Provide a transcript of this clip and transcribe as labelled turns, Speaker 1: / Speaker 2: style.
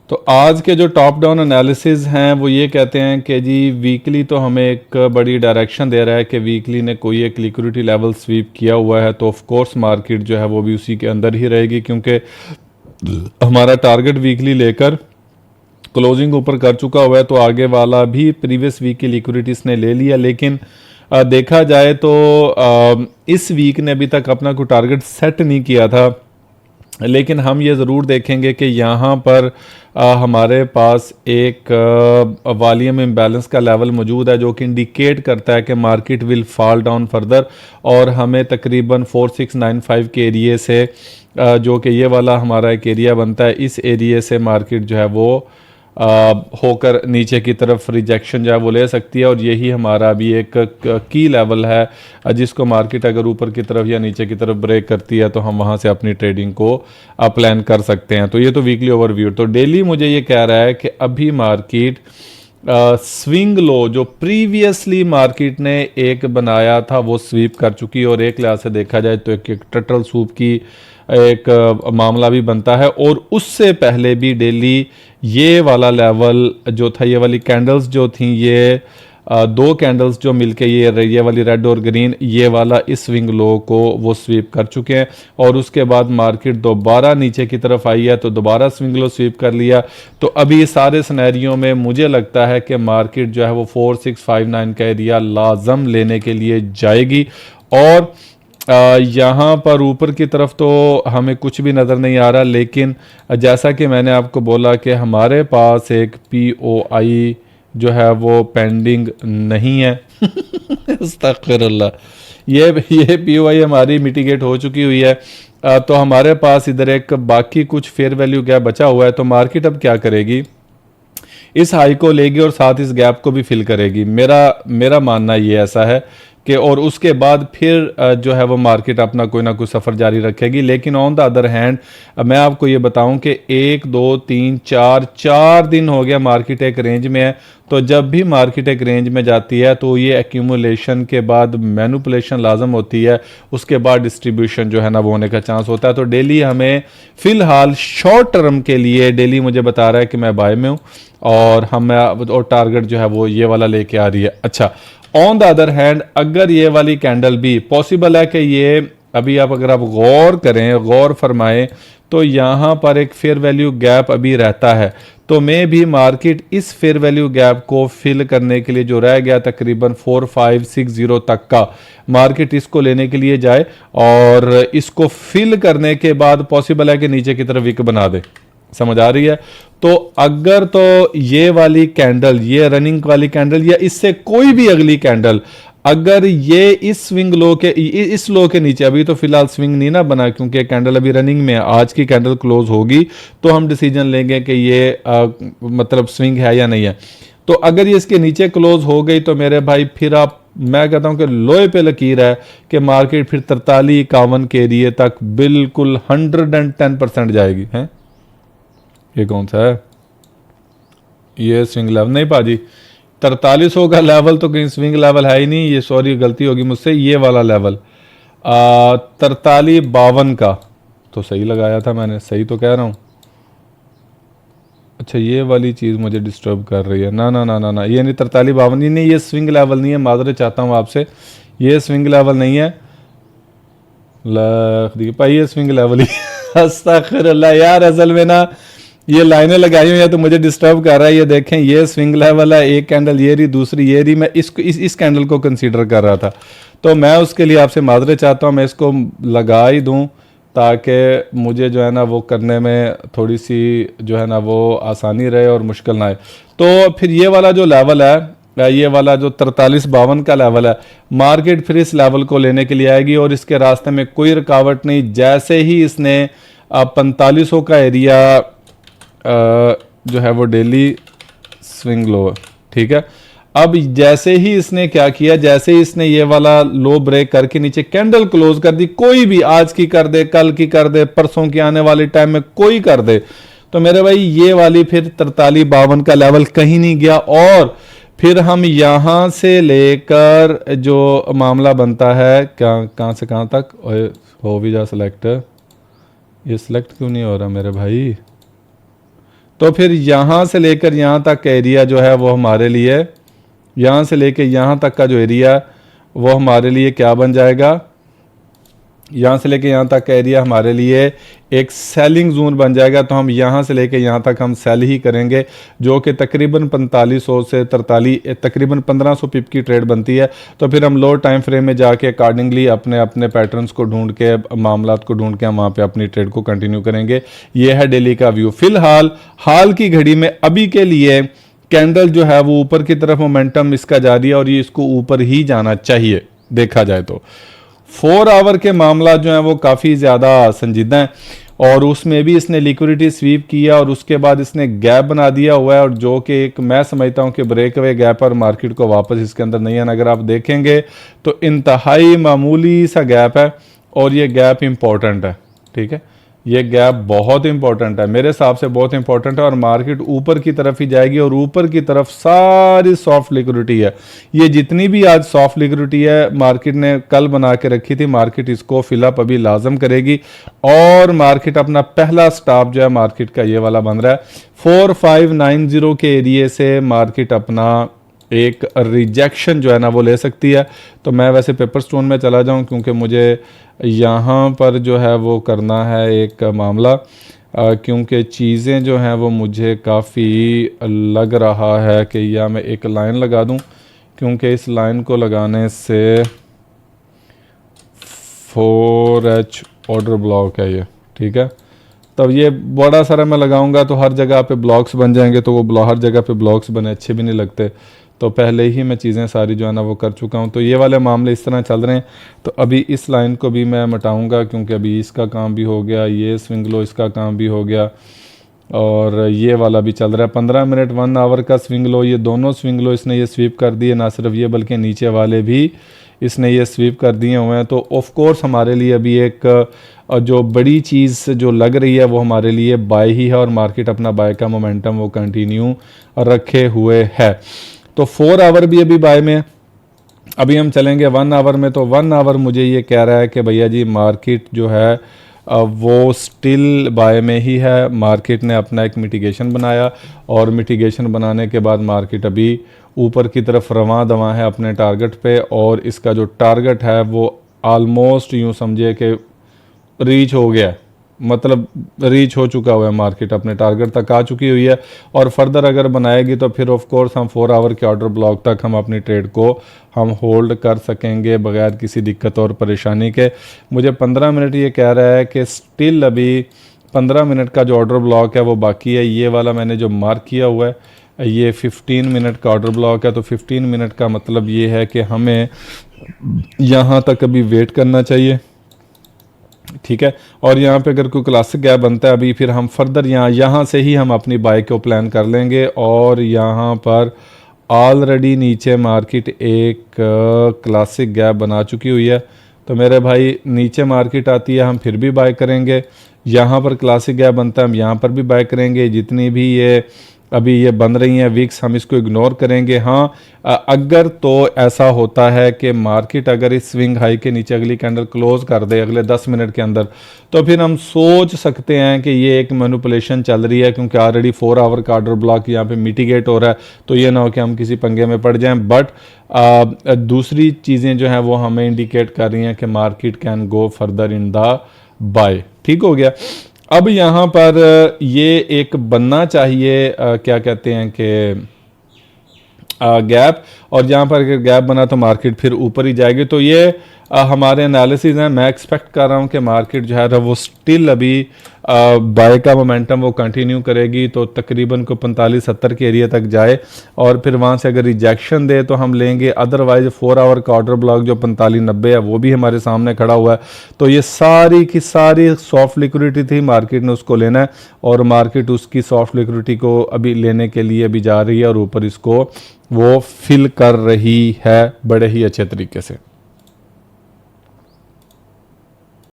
Speaker 1: तो आज के जो टॉप डाउन एनालिसिस हैं वो ये कहते हैं कि जी वीकली तो हमें एक बड़ी डायरेक्शन दे रहा है कि वीकली ने कोई एक लिक्विडिटी लेवल स्वीप किया हुआ है, तो ऑफ कोर्स मार्केट जो है वो भी उसी के अंदर ही रहेगी, क्योंकि हमारा टारगेट वीकली लेकर क्लोजिंग ऊपर कर चुका हुआ है। तो आगे वाला भी प्रीवियस वीक की लिक्विडिटीज ने ले लिया, लेकिन देखा जाए तो इस वीक ने अभी तक अपना कोई टारगेट सेट नहीं किया था। लेकिन हम ये ज़रूर देखेंगे कि यहाँ पर हमारे पास एक वॉल्यूम इम्बैलेंस का लेवल मौजूद है, जो कि इंडिकेट करता है कि market will fall down further, और हमें तकरीबन 4695 के एरिए से जो कि ये वाला हमारा एक एरिया बनता है, इस एरिए से मार्केट जो है वो होकर नीचे की तरफ रिजेक्शन जो है वो ले सकती है। और यही हमारा भी एक की लेवल है जिसको मार्केट अगर ऊपर की तरफ या नीचे की तरफ ब्रेक करती है तो हम वहाँ से अपनी ट्रेडिंग को प्लान कर सकते हैं। तो ये तो वीकली ओवरव्यू। तो डेली मुझे ये कह रहा है कि अभी मार्केट स्विंग लो जो प्रीवियसली मार्केट ने एक बनाया था वो स्वीप कर चुकी है, और एक लिहाज से देखा जाए तो एक टर्टल सूप की एक मामला भी बनता है। और उससे पहले भी डेली ये वाला लेवल जो था, ये वाली कैंडल्स जो थी, ये दो कैंडल्स जो मिलके ये वाली रेड और ग्रीन, ये वाला इस स्विंग लो को वो स्वीप कर चुके हैं। और उसके बाद मार्केट दोबारा नीचे की तरफ आई है तो दोबारा स्विंग लो स्वीप कर लिया। तो अभी इस सारे सिनेरियो में मुझे लगता है कि मार्केट जो है वो 4659 का एरिया लाजम लेने के लिए जाएगी। और यहाँ पर ऊपर की तरफ तो हमें कुछ भी नज़र नहीं आ रहा, लेकिन जैसा कि मैंने आपको बोला कि हमारे पास एक POI जो है वो पेंडिंग नहीं है अस्तगफिरुल्लाह, ये POI हमारी मिटिगेट हो चुकी हुई है। तो हमारे पास इधर एक बाकी कुछ फेयर वैल्यू गैप बचा हुआ है। तो मार्केट अब क्या करेगी, इस हाई को लेगी और साथ इस गैप को भी फिल करेगी। मेरा मानना ये ऐसा है कि और उसके बाद फिर जो है वो मार्केट अपना कोई ना कोई सफ़र जारी रखेगी। लेकिन ऑन द अदर हैंड मैं आपको ये बताऊं कि 1 2 3 4 दिन हो गया मार्केट एक रेंज में है। तो जब भी मार्केट एक रेंज में जाती है तो ये एक्यूमुलेशन के बाद मैनिपुलेशन लाजम होती है, उसके बाद डिस्ट्रीब्यूशन जो है ना वो होने का चांस होता है। तो डेली हमें फ़िलहाल शॉर्ट टर्म के लिए डेली मुझे बता रहा है कि मैं बाय में हूँ, और और टारगेट जो है वो ये वाला लेके आ रही है। अच्छा, ऑन द अदर हैंड अगर ये वाली कैंडल भी पॉसिबल है कि ये अभी अगर आप गौर करें, गौर फरमाएं, तो यहाँ पर एक फेयर वैल्यू गैप अभी रहता है। तो मैं भी मार्केट इस फेयर वैल्यू गैप को फिल करने के लिए जो रह गया तकरीबन 4560 तक का, मार्केट इसको लेने के लिए जाए और इसको फिल करने के बाद पॉसिबल है कि नीचे की तरफ विक बना दे। समझ आ रही है? तो अगर तो ये वाली कैंडल, ये रनिंग वाली कैंडल या इससे कोई भी अगली कैंडल, अगर ये इस स्विंग लो के इस लो के नीचे, अभी तो फिलहाल स्विंग नहीं ना बना क्योंकि कैंडल अभी रनिंग में है, आज की कैंडल क्लोज होगी तो हम डिसीजन लेंगे कि ये मतलब स्विंग है या नहीं है। तो अगर ये इसके नीचे क्लोज हो गई तो मेरे भाई फिर मैं कहता हूं कि लोहे पे लकीर है कि मार्केट फिर 43-51 के एरिए तक बिल्कुल 110% जाएगी। है ये कौन सा है, ये स्विंग लेवल नहीं पाजी, 4300 का लेवल तो कहीं स्विंग लेवल है ही नहीं। ये सॉरी गलती होगी मुझसे, ये वाला लेवल 4352 का तो सही लगाया था मैंने, सही तो कह रहा हूँ। अच्छा, ये वाली चीज़ मुझे डिस्टर्ब कर रही है। ना ना ना ना ना, ये नहीं 4352, नहीं ये स्विंग लेवल नहीं है, माजरत चाहता हूँ आपसे, ये स्विंग लेवल नहीं है। भाई ये स्विंग लेवल ही अस्तगफिरुल्लाह यार, असल में ना ये लाइनें लगाई हुई है तो मुझे डिस्टर्ब कर रहा है। ये देखें, ये स्विंग लेवल है, एक कैंडल ये रही, दूसरी ये रही, मैं इस कैंडल को कंसीडर कर रहा था। तो मैं उसके लिए आपसे माजरत चाहता हूँ, मैं इसको लगा ही दूँ ताकि मुझे जो है ना वो करने में थोड़ी सी जो है ना वो आसानी रहे और मुश्किल ना आए। तो फिर ये वाला जो लेवल है, ये वाला जो 4352 का लेवल है, मार्केट फिर इस लेवल को लेने के लिए आएगी और इसके रास्ते में कोई रुकावट नहीं। जैसे ही इसने 4500 का एरिया जो है वो डेली स्विंग लो, ठीक है। अब जैसे ही इसने क्या किया, जैसे ही इसने ये वाला लो ब्रेक करके नीचे कैंडल क्लोज कर दी, कोई भी आज की कर दे, कल की कर दे, परसों की आने वाले टाइम में कोई कर दे, तो मेरे भाई ये वाली फिर 4352 का लेवल कहीं नहीं गया। और फिर हम यहां से लेकर जो मामला बनता है, कहां से कहां तक हो भी जा सिलेक्ट, ये सिलेक्ट क्यों नहीं हो रहा मेरे भाई, तो फिर यहाँ से लेकर यहाँ तक का एरिया जो है वो हमारे लिए, यहाँ से लेकर यहाँ तक का जो एरिया वो हमारे लिए क्या बन जाएगा, यहाँ से लेके यहाँ तक का एरिया हमारे लिए एक सेलिंग जोन बन जाएगा। तो हम यहाँ से लेके यहाँ तक हम सेल ही करेंगे, जो कि तकरीबन 4500 से 43 तकरीबन 1500 पिप की ट्रेड बनती है। तो फिर हम लो टाइम फ्रेम में जाके अकॉर्डिंगली अपने अपने पैटर्न्स को ढूंढ के, मामलात को ढूंढ के हम वहाँ पे अपनी ट्रेड को कंटिन्यू करेंगे। ये है डेली का व्यू। फिलहाल हाल की घड़ी में अभी के लिए कैंडल जो है वो ऊपर की तरफ मोमेंटम इसका जारी है और ये इसको ऊपर ही जाना चाहिए देखा जाए तो। 4 आवर के मामला जो है वो काफ़ी ज़्यादा संजीदा है और उसमें भी इसने लिक्विडिटी स्वीप किया और उसके बाद इसने गैप बना दिया हुआ है, और जो कि एक मैं समझता हूँ कि ब्रेक अवे गैप और मार्केट को वापस इसके अंदर नहीं आना। अगर आप देखेंगे तो इंतहाई मामूली सा गैप है और ये गैप इंपॉर्टेंट है, ठीक है, ये गैप बहुत इंपॉर्टेंट है, मेरे हिसाब से बहुत इंपॉर्टेंट है। और मार्केट ऊपर की तरफ ही जाएगी और ऊपर की तरफ सारी सॉफ्ट लिक्विडिटी है। ये जितनी भी आज सॉफ्ट लिक्विडिटी है मार्केट ने कल बना के रखी थी, मार्केट इसको फिलअप अभी लाजम करेगी और मार्केट अपना पहला स्टॉप जो है मार्केट का ये वाला बन रहा है 4590 के एरिए से मार्केट अपना एक रिजेक्शन जो है ना वो ले सकती है। तो मैं वैसे पेपर स्टोन में चला जाऊं क्योंकि मुझे यहाँ पर जो है वो करना है एक मामला, क्योंकि चीज़ें जो हैं वो मुझे काफ़ी लग रहा है कि या मैं एक लाइन लगा दूं, क्योंकि इस लाइन को लगाने से 4H ऑर्डर ब्लॉक है ये, ठीक है। तब ये बड़ा सारा मैं लगाऊंगा तो हर जगह पे ब्लॉक्स बन जाएंगे, तो वो हर जगह पे ब्लॉक्स बने अच्छे भी नहीं लगते। तो पहले ही मैं चीज़ें सारी जो है ना वो कर चुका हूँ। तो ये वाले मामले इस तरह चल रहे हैं। तो अभी इस लाइन को भी मैं मिटाऊंगा क्योंकि अभी इसका काम भी हो गया, ये स्विंग लो इसका काम भी हो गया और ये वाला भी चल रहा है 15 मिनट 1 आवर का स्विंग लो। ये दोनों स्विंग लो इसने ये स्वीप कर दिए, ना सिर्फ ये बल्कि नीचे वाले भी इसने ये स्वीप कर दिए हुए हैं। तो ऑफ कोर्स हमारे लिए अभी एक जो बड़ी चीज़ जो लग रही है वो हमारे लिए बाय ही है और मार्केट अपना बाय का मोमेंटम वो कंटिन्यू रखे हुए है। तो 4 आवर भी अभी बाय में है। अभी हम चलेंगे 1 आवर में। तो 1 आवर मुझे ये कह रहा है कि भैया जी मार्केट जो है वो स्टिल बाय में ही है। मार्केट ने अपना एक मिटिगेशन बनाया और मिटिगेशन बनाने के बाद मार्केट अभी ऊपर की तरफ रवां दवां है अपने टारगेट पे, और इसका जो टारगेट है वो ऑलमोस्ट यूँ समझिए कि रीच हो गया, मतलब रीच हो चुका हुआ है, मार्केट अपने टारगेट तक आ चुकी हुई है। और फर्दर अगर बनाएगी तो फिर ऑफ कोर्स हम 4 आवर के ऑर्डर ब्लॉक तक हम अपनी ट्रेड को हम होल्ड कर सकेंगे बगैर किसी दिक्कत और परेशानी के। मुझे 15 मिनट ये कह रहा है कि स्टिल अभी 15 मिनट का जो ऑर्डर ब्लॉक है वो बाकी है। ये वाला मैंने जो मार्क किया हुआ है ये 15 मिनट का ऑर्डर ब्लॉक है। तो 15 मिनट का मतलब ये है कि हमें यहाँ तक अभी वेट करना चाहिए, ठीक है। और यहाँ पे अगर कोई क्लासिक गैप बनता है अभी फिर हम फर्दर यहाँ से ही हम अपनी बाय को प्लान कर लेंगे। और यहाँ पर ऑलरेडी नीचे मार्केट एक क्लासिक गैप बना चुकी हुई है। तो मेरे भाई नीचे मार्केट आती है हम फिर भी बाय करेंगे, यहाँ पर क्लासिक गैप बनता है हम यहाँ पर भी बाय करेंगे। जितनी भी ये अभी ये बन रही हैं वीक्स हम इसको इग्नोर करेंगे। हाँ, अगर तो ऐसा होता है कि मार्केट अगर इस स्विंग हाई के नीचे अगली कैंडल क्लोज कर दे अगले 10 मिनट के अंदर, तो फिर हम सोच सकते हैं कि ये एक मैनिपुलेशन चल रही है, क्योंकि ऑलरेडी 4 आवर का ऑर्डर ब्लॉक यहाँ पे मिटिगेट हो रहा है। तो ये ना हो कि हम किसी पंगे में पड़ जाएं। बट दूसरी चीज़ें जो हैं वो हमें इंडिकेट कर रही हैं कि market can go further in the buy. ठीक हो गया। अब यहाँ पर ये एक बनना चाहिए क्या कहते हैं कि गैप, और यहाँ पर अगर गैप बना तो मार्केट फिर ऊपर ही जाएगी। तो ये हमारे एनालिसिस हैं। मैं एक्सपेक्ट कर रहा हूँ कि मार्केट जो है वो स्टिल अभी बाय का मोमेंटम वो कंटिन्यू करेगी। तो तकरीबन को 45-70 के एरिया तक जाए और फिर वहाँ से अगर रिजेक्शन दे तो हम लेंगे। अदरवाइज 4 आवर का ऑर्डर ब्लॉक जो 45-90 है वो भी हमारे सामने खड़ा हुआ है। तो ये सारी की सारी सॉफ्ट लिक्विडिटी थी, मार्केट ने उसको लेना है और मार्केट उसकी सॉफ्ट लिक्विडिटी को अभी लेने के लिए अभी जा रही है और ऊपर इसको वो फिल कर रही है बड़े ही अच्छे तरीके से।